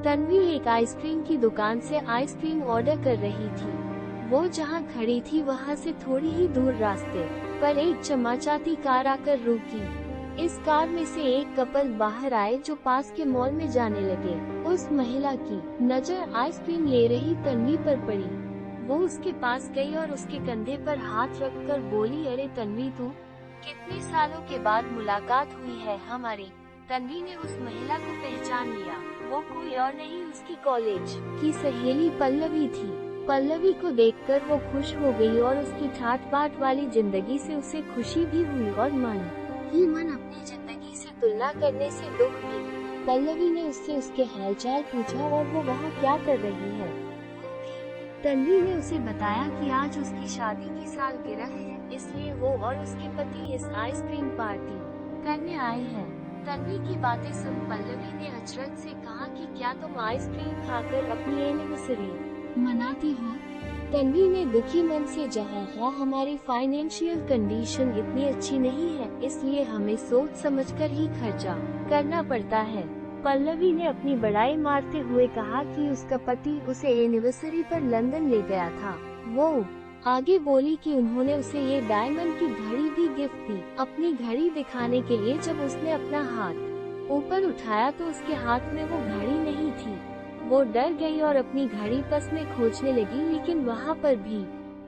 तन्वी एक आइसक्रीम की दुकान से आइसक्रीम ऑर्डर कर रही थी। वो जहाँ खड़ी थी वहाँ से थोड़ी ही दूर रास्ते पर एक चमचमाती कार आकर रुकी। इस कार में से एक कपल बाहर आए जो पास के मॉल में जाने लगे। उस महिला की नजर आइसक्रीम ले रही तन्वी पर पड़ी। वो उसके पास गई और उसके कंधे पर हाथ रखकर बोली, अरे तन्वी, तू कितने सालों के बाद मुलाकात हुई है हमारी। तन्वी ने उस महिला को पहचान लिया। वो कोई और नहीं, उसकी कॉलेज की सहेली पल्लवी थी। पल्लवी को देखकर वो खुश हो गई और उसकी ठाट बाट वाली जिंदगी से उसे खुशी भी हुई और मन ही मन अपनी जिंदगी से तुलना करने से दुख भी। पल्लवी ने उससे उसके हालचाल पूछा और वो वहाँ क्या कर रही है। तन्वी ने उसे बताया कि आज उसकी शादी की सालगिरह है, इसलिए वो और उसके पति इस आइसक्रीम पार्टी करने आए हैं। तन्वी की बातें सुन पल्लवी ने अचरज से कहा कि क्या तुम आइसक्रीम खाकर अपनी एनिवर्सरी मनाती हो। तन्वी ने दुखी मन से जहाँ हमारी फाइनेंशियल कंडीशन इतनी अच्छी नहीं है, इसलिए हमें सोच समझकर ही खर्चा करना पड़ता है। पल्लवी ने अपनी बड़ाई मारते हुए कहा कि उसका पति उसे एनिवर्सरी पर लंदन ले गया था। वो आगे बोली कि उन्होंने उसे ये डायमंड की घड़ी भी गिफ्ट दी। अपनी घड़ी दिखाने के लिए जब उसने अपना हाथ ऊपर उठाया तो उसके हाथ में वो घड़ी नहीं थी। वो डर गई और अपनी घड़ी पास में खोजने लगी, लेकिन वहाँ पर भी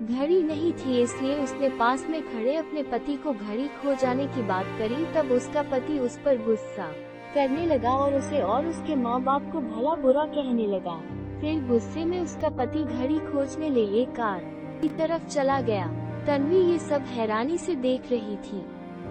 घड़ी नहीं थी। इसलिए उसने पास में खड़े अपने पति को घड़ी खो जाने की बात करी। तब उसका पति उस पर गुस्सा करने लगा और उसे और उसके माँ बाप को भला बुरा कहने लगा। फिर गुस्से में उसका पति घड़ी खोजने ले एक कार की तरफ चला गया। तन्वी ये सब हैरानी से देख रही थी।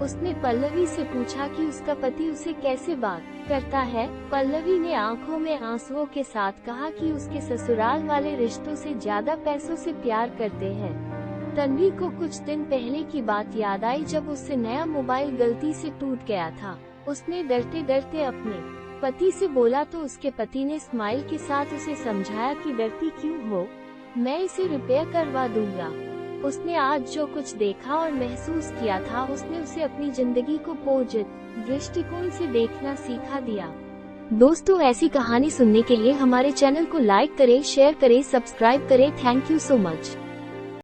उसने पल्लवी से पूछा कि उसका पति उसे कैसे बात करता है। पल्लवी ने आंखों में आंसुओं के साथ कहा कि उसके ससुराल वाले रिश्तों से ज्यादा पैसों से प्यार करते हैं। तन्वी को कुछ दिन पहले की बात याद आई जब उससे नया मोबाइल गलती से टूट गया था। उसने डरते डरते अपने पति से बोला तो उसके पति ने स्माइल के साथ उसे समझाया कि डरती क्यों हो, मैं इसे रिपेयर करवा दूंगा। उसने आज जो कुछ देखा और महसूस किया था, उसने उसे अपनी जिंदगी को पॉजिटिव दृष्टिकोण से देखना सिखा दिया। दोस्तों, ऐसी कहानी सुनने के लिए हमारे चैनल को लाइक करें, शेयर करें, सब्सक्राइब करें। Thank you so much.